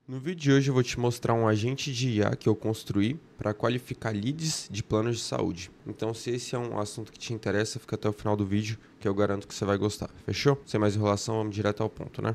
No vídeo de hoje eu vou te mostrar um agente de IA que eu construí para qualificar leads de planos de saúde. Então, se esse é um assunto que te interessa, fica até o final do vídeo que eu garanto que você vai gostar. Fechou? Sem mais enrolação, vamos direto ao ponto, né?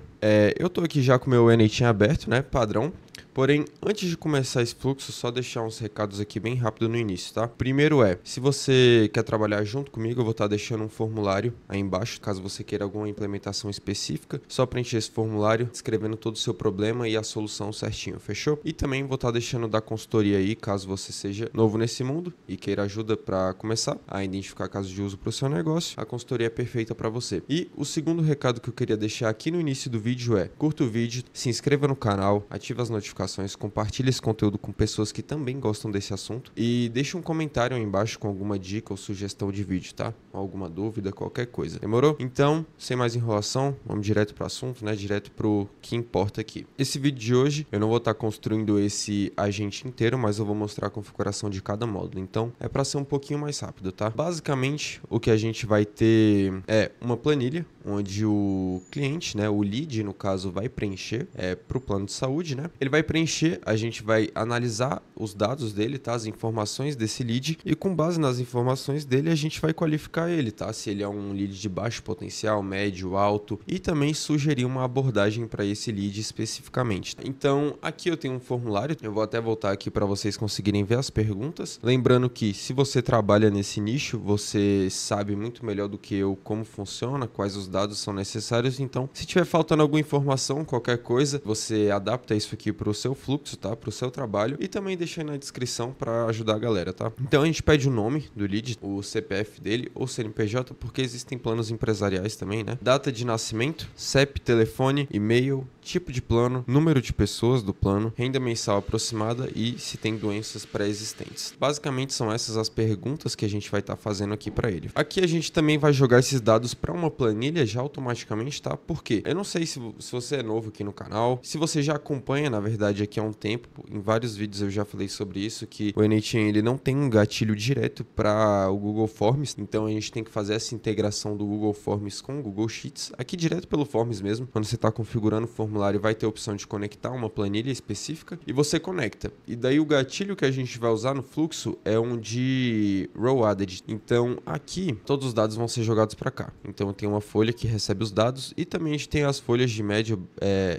Eu tô aqui já com o meu N8 aberto, né? Padrão. Porém, antes de começar esse fluxo, só deixar uns recados aqui bem rápido no início, tá? Primeiro se você quer trabalhar junto comigo, eu vou estar deixando um formulário aí embaixo, caso você queira alguma implementação específica. Só preencher esse formulário, escrevendo todo o seu problema e a solução certinho, fechou? E também vou estar deixando da consultoria aí, caso você seja novo nesse mundo e queira ajuda para começar a identificar casos de uso para o seu negócio, a consultoria é perfeita para você. E o segundo recado que eu queria deixar aqui no início do vídeo curta o vídeo, se inscreva no canal, ative as notificações, compartilhe esse conteúdo com pessoas que também gostam desse assunto e deixe um comentário aí embaixo com alguma dica ou sugestão de vídeo, tá? Alguma dúvida, qualquer coisa. Demorou? Então, sem mais enrolação, vamos direto para o assunto, né? Direto pro que importa aqui. Esse vídeo de hoje, eu não vou estar construindo esse agente inteiro, mas eu vou mostrar a configuração de cada módulo. Então, é para ser um pouquinho mais rápido, tá? Basicamente, o que a gente vai ter é uma planilha onde o cliente, né, o lead, no caso, vai preencher para o plano de saúde, né? Ele vai preencher, a gente vai analisar os dados dele, tá? As informações desse lead e com base nas informações dele, a gente vai qualificar ele, tá? Se ele é um lead de baixo potencial, médio, alto e também sugerir uma abordagem para esse lead especificamente. Então, aqui eu tenho um formulário, eu vou até voltar aqui para vocês conseguirem ver as perguntas. Lembrando que se você trabalha nesse nicho, você sabe muito melhor do que eu como funciona, quais os dados são necessários, então se tiver faltando alguma informação, qualquer coisa, você adapta isso aqui para o seu fluxo, tá? Para o seu trabalho e também deixa aí na descrição para ajudar a galera, tá? Então a gente pede o nome do lead, o CPF dele ou CNPJ, porque existem planos empresariais também, né? Data de nascimento, CEP, telefone, e-mail, tipo de plano, número de pessoas do plano, renda mensal aproximada e se tem doenças pré-existentes. Basicamente são essas as perguntas que a gente vai estar fazendo aqui para ele. Aqui a gente também vai jogar esses dados para uma planilha já automaticamente, tá? Por quê? Eu não sei se você é novo aqui no canal, se você já acompanha, na verdade, aqui há um tempo, em vários vídeos eu já falei sobre isso, que o N8N ele não tem um gatilho direto para o Google Forms, então a gente tem que fazer essa integração do Google Forms com o Google Sheets, aqui direto pelo Forms mesmo. Quando você está configurando o formulário, vai ter a opção de conectar uma planilha específica e você conecta. E daí o gatilho que a gente vai usar no fluxo é um de Row Added. Então aqui todos os dados vão ser jogados para cá. Então tem uma folha que recebe os dados e também a gente tem as folhas de médio,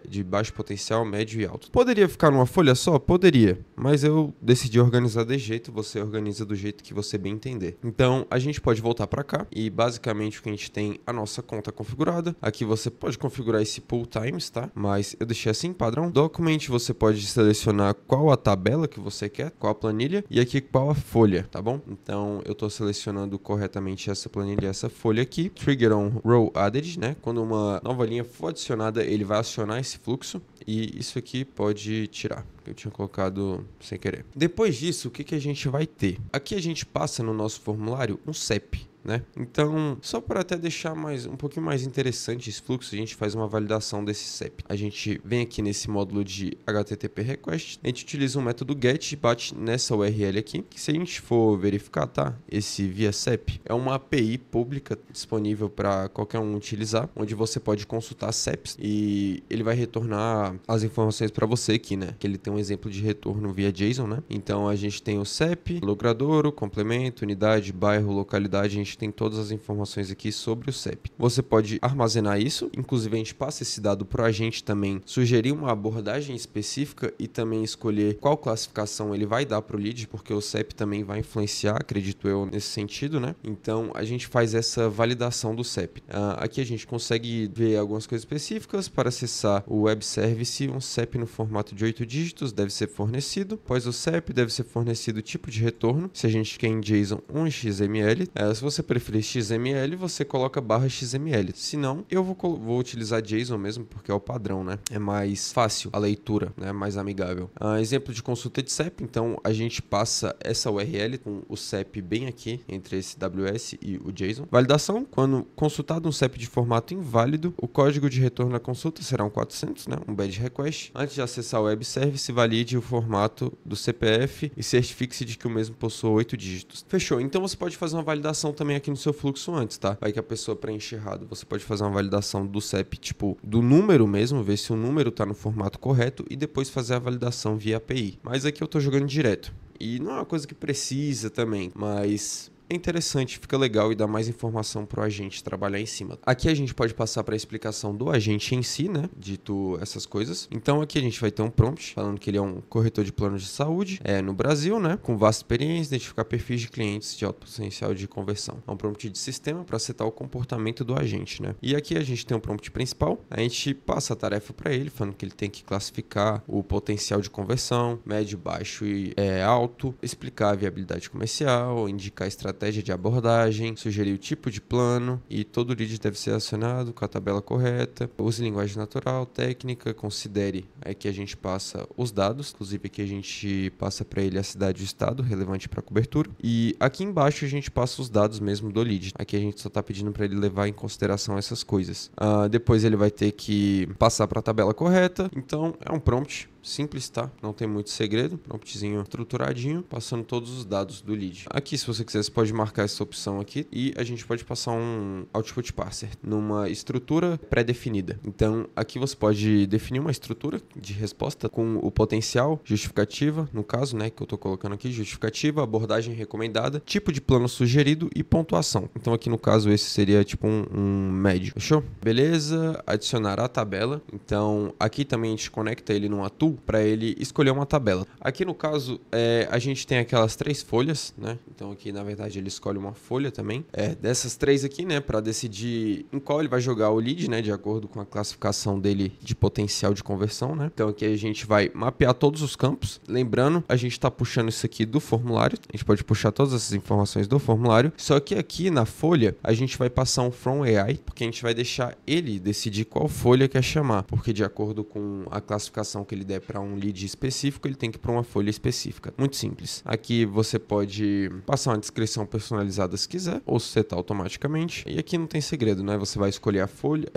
de baixo potencial, médio e alto. Poderia ficar numa folha só? Poderia, mas eu decidi organizar desse jeito, você organiza do jeito que você bem entender. Então a gente pode voltar para cá e basicamente o que a gente tem a nossa conta configurada. Aqui você pode configurar esse pool times, tá? Mas eu deixei assim, padrão. Document, você pode selecionar qual a tabela que você quer, qual a planilha e aqui qual a folha, tá bom? Então eu estou selecionando corretamente essa planilha e essa folha aqui. Trigger on row added, né? Quando uma nova linha for adicionada, ele vai acionar esse fluxo e isso aqui pode tirar. Eu tinha colocado sem querer. Depois disso, o que a gente vai ter? Aqui a gente passa no nosso formulário um CEP, né? Então, só para até deixar um pouquinho mais interessante esse fluxo, a gente faz uma validação desse CEP. A gente vem aqui nesse módulo de HTTP request, a gente utiliza um método get e bate nessa URL aqui, que se a gente for verificar, tá? Esse via CEP é uma API pública disponível para qualquer um utilizar, onde você pode consultar CEPs e ele vai retornar as informações para você aqui, né? Que ele tem um exemplo de retorno via JSON, né? Então a gente tem o CEP, logradouro, complemento, unidade, bairro, localidade, a gente tem todas as informações aqui sobre o CEP. Você pode armazenar isso, inclusive a gente passa esse dado para o agente também sugerir uma abordagem específica e também escolher qual classificação ele vai dar para o lead, porque o CEP também vai influenciar, acredito eu, nesse sentido, né? Então a gente faz essa validação do CEP. Aqui a gente consegue ver algumas coisas específicas. Para acessar o web service, um CEP no formato de 8 dígitos deve ser fornecido. Após o CEP, deve ser fornecido o tipo de retorno. Se a gente quer em JSON, um XML. Se você preferir XML, você coloca /XML. Se não, eu vou utilizar JSON mesmo, porque é o padrão, né? É mais fácil a leitura, né? Mais amigável. Exemplo de consulta de CEP, então a gente passa essa URL com o CEP bem aqui, entre esse WS e o JSON. Validação, quando consultado um CEP de formato inválido, o código de retorno da consulta será um 400, né? Um badge request. Antes de acessar o web service, valide o formato do CPF e certifique-se de que o mesmo possua 8 dígitos. Fechou. Então você pode fazer uma validação também também aqui no seu fluxo antes, tá? Vai que a pessoa preenche errado. Você pode fazer uma validação do CEP, tipo, do número mesmo, ver se o número tá no formato correto e depois fazer a validação via API. Mas aqui eu tô jogando direto. E não é uma coisa que precisa também, mas é interessante, fica legal e dá mais informação para o agente trabalhar em cima. Aqui a gente pode passar para a explicação do agente em si, né? Dito essas coisas. Então aqui a gente vai ter um prompt falando que ele é um corretor de planos de saúde, no Brasil, né? Com vasta experiência, identificar perfis de clientes de alto potencial de conversão. É um prompt de sistema para setar o comportamento do agente, né? E aqui a gente tem um prompt principal, a gente passa a tarefa para ele, falando que ele tem que classificar o potencial de conversão, médio, baixo e alto, explicar a viabilidade comercial, indicar a estratégia de abordagem, sugerir o tipo de plano e todo lead deve ser acionado com a tabela correta. Use linguagem natural, técnica, considere. Aqui a gente passa os dados, inclusive aqui a gente passa para ele a cidade e o estado relevante para a cobertura. E aqui embaixo a gente passa os dados mesmo do lead. Aqui a gente só está pedindo para ele levar em consideração essas coisas. Depois ele vai ter que passar para a tabela correta. Então é um prompt simples, tá? Não tem muito segredo, promptzinho estruturadinho, passando todos os dados do lead. Aqui, se você quiser, você pode marcar essa opção aqui e a gente pode passar um output parser numa estrutura pré-definida. Então, aqui você pode definir uma estrutura de resposta com o potencial, justificativa, no caso, né, que eu tô colocando aqui, justificativa, abordagem recomendada, tipo de plano sugerido e pontuação. Então, aqui no caso, esse seria tipo um médio. Fechou? Beleza, adicionar a tabela. Então, aqui também a gente conecta ele numa tool para ele escolher uma tabela. Aqui no caso, a gente tem aquelas 3 folhas, né? Então aqui na verdade ele escolhe uma folha também. Dessas 3 aqui, né? Para decidir em qual ele vai jogar o lead, né? De acordo com a classificação dele de potencial de conversão, né? Então aqui a gente vai mapear todos os campos. Lembrando, a gente está puxando isso aqui do formulário. A gente pode puxar todas essas informações do formulário. Só que aqui na folha a gente vai passar um from AI, porque a gente vai deixar ele decidir qual folha quer chamar, porque de acordo com a classificação que ele der para um lead específico, ele tem que ir para uma folha específica. Muito simples. Aqui você pode passar uma descrição personalizada se quiser, ou setar automaticamente. E aqui não tem segredo, né? Você vai escolher a folha,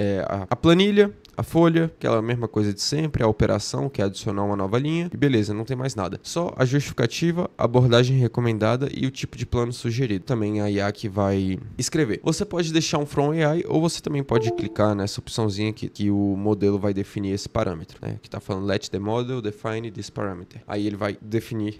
a planilha, a folha, aquela mesma coisa de sempre, a operação, que é adicionar uma nova linha, e beleza, não tem mais nada. Só a justificativa, a abordagem recomendada e o tipo de plano sugerido. Também a IA que vai escrever. Você pode deixar um from AI, ou você também pode clicar nessa opçãozinha aqui, que o modelo vai definir esse parâmetro, né? Que tá falando let the model define this parameter. Aí ele vai definir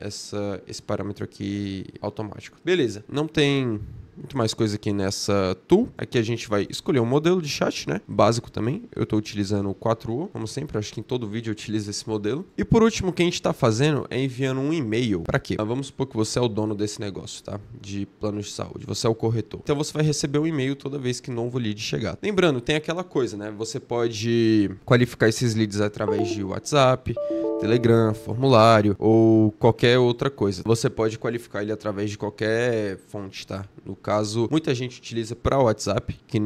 esse parâmetro aqui automático. Beleza, não tem muito mais coisa aqui nessa tool. Aqui a gente vai escolher um modelo de chat, né? Básico também. Eu estou utilizando o 4O, como sempre. Acho que em todo vídeo eu utilizo esse modelo. E por último, o que a gente está fazendo é enviando um e-mail. Para quê? Vamos supor que você é o dono desse negócio, tá? De planos de saúde. Você é o corretor. Então você vai receber um e-mail toda vez que novo lead chegar. Lembrando, tem aquela coisa, né? Você pode qualificar esses leads através de WhatsApp, Telegram, formulário ou qualquer outra coisa. Você pode qualificar ele através de qualquer fonte, tá? No caso, muita gente utiliza para o WhatsApp, que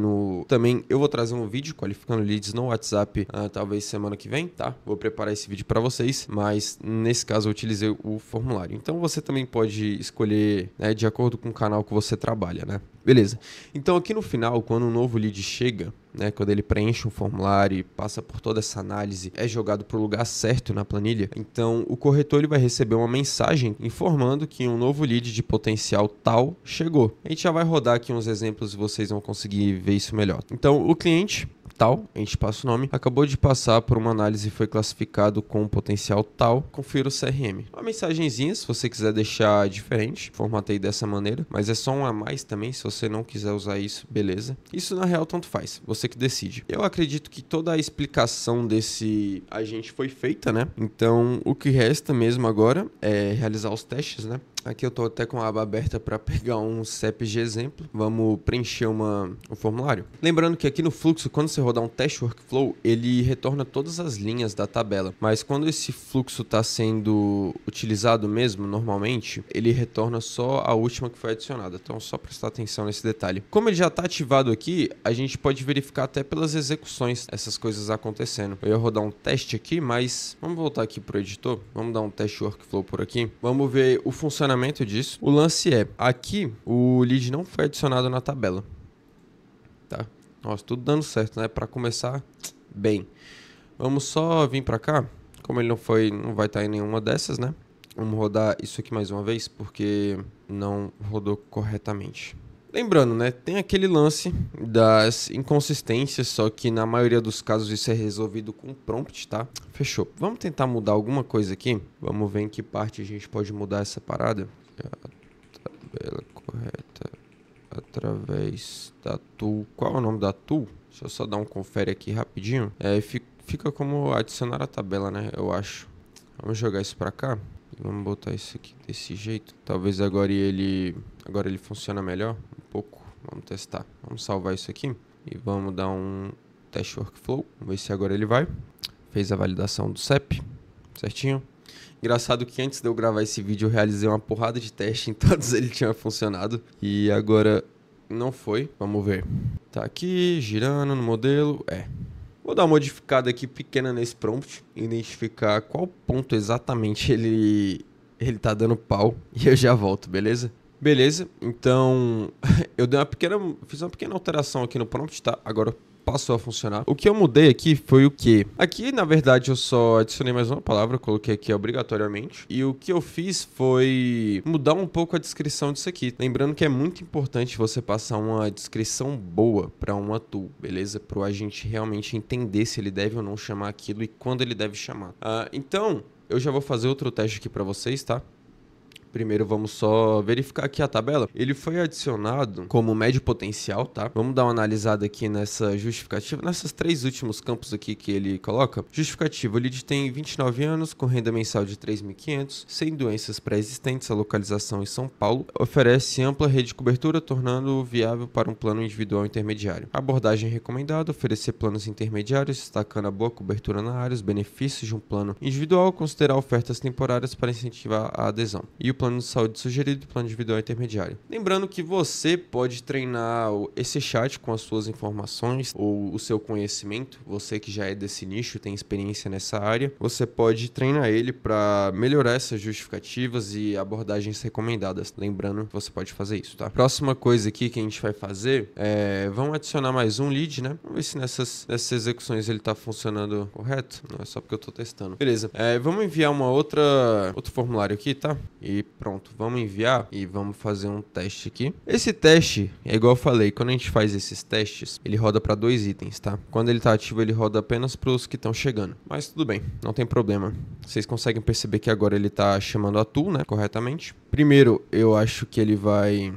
também eu vou trazer um vídeo qualificando leads no WhatsApp, talvez semana que vem, tá? Vou preparar esse vídeo para vocês, mas nesse caso eu utilizei o formulário. Então você também pode escolher, né, de acordo com o canal que você trabalha, né? Beleza. Então aqui no final, quando um novo lead chega, né, quando ele preenche um formulário e passa por toda essa análise, é jogado para o lugar certo na planilha, então o corretor ele vai receber uma mensagem informando que um novo lead de potencial tal chegou. A gente já vai rodar aqui uns exemplos e vocês vão conseguir ver isso melhor. Então o cliente tal, a gente passa o nome, acabou de passar por uma análise e foi classificado com potencial tal, confira o CRM. Uma mensagenzinha, se você quiser deixar diferente, formatei dessa maneira, mas é só um a mais também, se você não quiser usar isso, beleza. Isso na real tanto faz, você que decide. Eu acredito que toda a explicação desse agente foi feita, né? Então o que resta mesmo agora é realizar os testes, né? Aqui eu tô até com a aba aberta para pegar um CEP de exemplo. Vamos preencher um formulário. Lembrando que aqui no fluxo, quando você rodar um teste workflow, ele retorna todas as linhas da tabela. Mas quando esse fluxo está sendo utilizado mesmo, normalmente, ele retorna só a última que foi adicionada. Então, só prestar atenção nesse detalhe. Como ele já está ativado aqui, a gente pode verificar até pelas execuções essas coisas acontecendo. Eu ia rodar um teste aqui, mas vamos voltar aqui pro editor. Vamos dar um teste workflow por aqui. Vamos ver o funcionamento disso. O lance é, aqui o lead não foi adicionado na tabela, tá? Nossa, tudo dando certo, né? Para começar bem. Vamos só vir para cá. Como ele não vai estar em nenhuma dessas, né? Vamos rodar isso aqui mais uma vez, porque não rodou corretamente. Lembrando, né, tem aquele lance das inconsistências, só que na maioria dos casos isso é resolvido com prompt, tá? Fechou. Vamos tentar mudar alguma coisa aqui? Vamos ver em que parte a gente pode mudar essa parada. A tabela correta através da tool. Qual é o nome da tool? Deixa eu só dar um confere aqui rapidinho. Fica como adicionar a tabela, né? Eu acho. Vamos jogar isso pra cá. Vamos botar isso aqui desse jeito. Talvez agora ele funcione melhor. Um pouco. Vamos testar. Vamos salvar isso aqui. E vamos dar um teste workflow. Vamos ver se agora ele vai. Fez a validação do CEP. Certinho. Engraçado que antes de eu gravar esse vídeo eu realizei uma porrada de teste. Em todos ele tinha funcionado. E agora não foi. Vamos ver. Tá aqui girando no modelo. Vou dar uma modificada aqui pequena nesse prompt, identificar qual ponto exatamente ele tá dando pau e eu já volto, beleza? Beleza, então eu fiz uma pequena alteração aqui no prompt, tá? Agora passou a funcionar. O que eu mudei aqui foi o quê? Aqui, na verdade, eu só adicionei mais uma palavra, coloquei aqui obrigatoriamente. E o que eu fiz foi mudar um pouco a descrição disso aqui. Lembrando que é muito importante você passar uma descrição boa para uma tool, beleza? Para o agente realmente entender se ele deve ou não chamar aquilo e quando ele deve chamar. Então, eu já vou fazer outro teste aqui para vocês, tá? Primeiro vamos só verificar aqui a tabela. Ele foi adicionado como médio potencial, tá? Vamos dar uma analisada aqui nessa justificativa, nesses 3 últimos campos aqui que ele coloca. Justificativa, o lead tem 29 anos, com renda mensal de 3.500, sem doenças pré-existentes, a localização em São Paulo, oferece ampla rede de cobertura, tornando-o viável para um plano individual intermediário. Abordagem recomendada, oferecer planos intermediários, destacando a boa cobertura na área, os benefícios de um plano individual, considerar ofertas temporárias para incentivar a adesão. E o plano de saúde sugerido e plano individual intermediário. Lembrando que você pode treinar esse chat com as suas informações ou o seu conhecimento. Você que já é desse nicho, tem experiência nessa área, você pode treinar ele para melhorar essas justificativas e abordagens recomendadas. Lembrando que você pode fazer isso, tá? Próxima coisa aqui que a gente vai fazer vamos adicionar mais um lead, né? Vamos ver se nessas execuções ele tá funcionando correto. Não é só porque eu tô testando. Beleza. Vamos enviar outro formulário aqui, tá? E pronto, vamos enviar e vamos fazer um teste aqui. Esse teste, é igual eu falei, quando a gente faz esses testes, ele roda para 2 itens, tá? Quando ele tá ativo, ele roda apenas para os que estão chegando. Mas tudo bem, não tem problema. Vocês conseguem perceber que agora ele tá chamando a tool, né? Corretamente. Primeiro, eu acho que ele vai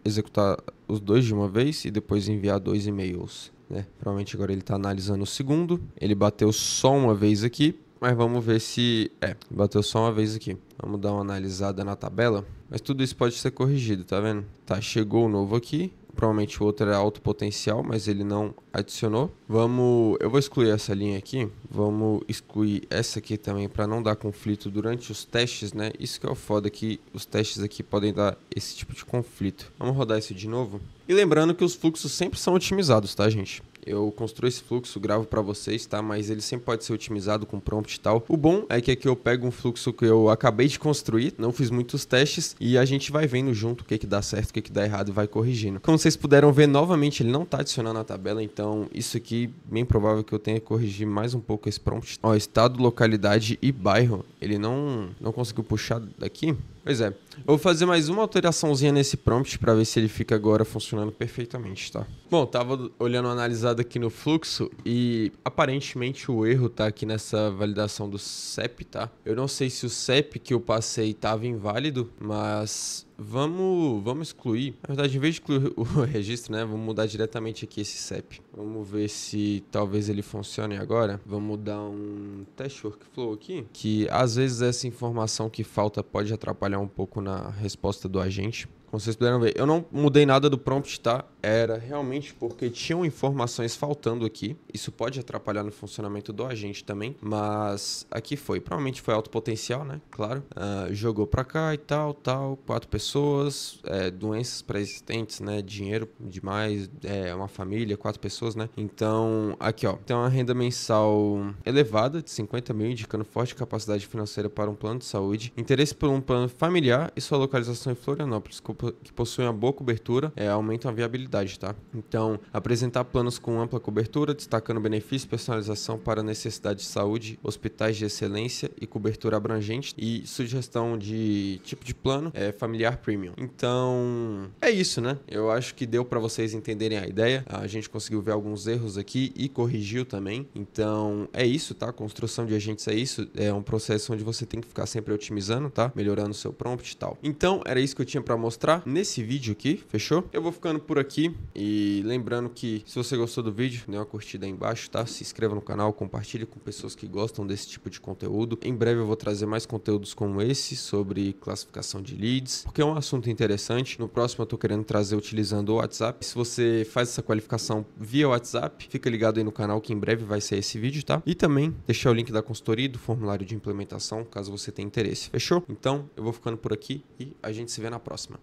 executar os 2 de uma vez e depois enviar 2 e-mails, né? Provavelmente agora ele tá analisando o segundo. Ele bateu só uma vez aqui. Mas vamos ver se... bateu só uma vez aqui. Vamos dar uma analisada na tabela. Mas tudo isso pode ser corrigido, tá vendo? Tá, chegou o novo aqui. Provavelmente o outro era alto potencial, mas ele não adicionou. Eu vou excluir essa linha aqui. Vamos excluir essa aqui também para não dar conflito durante os testes, né? Isso que é o foda, que os testes aqui podem dar esse tipo de conflito. Vamos rodar isso de novo. E lembrando que os fluxos sempre são otimizados, tá, gente? Eu construo esse fluxo, gravo para vocês, tá? Mas ele sempre pode ser otimizado com prompt e tal. O bom é que aqui eu pego um fluxo que eu acabei de construir, não fiz muitos testes, e a gente vai vendo junto o que dá certo, o que dá errado e vai corrigindo. Como vocês puderam ver, novamente ele não tá adicionando a tabela, então isso aqui, bem provável que eu tenha que corrigir mais um pouco esse prompt. Ó, estado, localidade e bairro, ele não conseguiu puxar daqui. Pois é, eu vou fazer mais uma alteraçãozinha nesse prompt para ver se ele fica agora funcionando perfeitamente, tá? Bom, tava olhando uma analisada aqui no fluxo e aparentemente o erro tá aqui nessa validação do CEP, tá? Eu não sei se o CEP que eu passei tava inválido, mas vamos excluir. Na verdade, em vez de excluir o registro, né, vamos mudar diretamente aqui esse CEP. Vamos ver se talvez ele funcione agora. Vamos dar um teste workflow aqui, que às vezes essa informação que falta pode atrapalhar um pouco na resposta do agente. Como vocês puderam ver, eu não mudei nada do prompt, tá? Era realmente porque tinham informações faltando aqui. Isso pode atrapalhar no funcionamento do agente também, mas aqui foi. Provavelmente foi alto potencial, né? Claro. Jogou pra cá e tal. 4 pessoas, doenças pré-existentes, né? Dinheiro demais, uma família, 4 pessoas, né? Então, aqui, ó. Tem uma renda mensal elevada de 50 mil, indicando forte capacidade financeira para um plano de saúde. Interesse por um plano familiar e sua localização em Florianópolis, que possui uma boa cobertura, aumentam a viabilidade. usabilidade, tá? Então, apresentar planos com ampla cobertura, destacando benefícios, personalização para necessidade de saúde, hospitais de excelência e cobertura abrangente, e sugestão de tipo de plano familiar premium. Então, é isso, né? Eu acho que deu para vocês entenderem a ideia. A gente conseguiu ver alguns erros aqui e corrigiu também. Então, é isso, tá? Construção de agentes é isso. É um processo onde você tem que ficar sempre otimizando, tá? Melhorando o seu prompt e tal. Então, era isso que eu tinha para mostrar nesse vídeo aqui, fechou? Eu vou ficando por aqui e lembrando que se você gostou do vídeo, dê uma curtida aí embaixo, tá? Se inscreva no canal, compartilhe com pessoas que gostam desse tipo de conteúdo. Em breve eu vou trazer mais conteúdos como esse sobre classificação de leads, porque é um assunto interessante. No próximo eu tô querendo trazer utilizando o WhatsApp. Se você faz essa qualificação via WhatsApp, fica ligado aí no canal que em breve vai sair esse vídeo, tá? E também deixar o link da consultoria e do formulário de implementação, caso você tenha interesse. Fechou? Então, eu vou ficando por aqui e a gente se vê na próxima.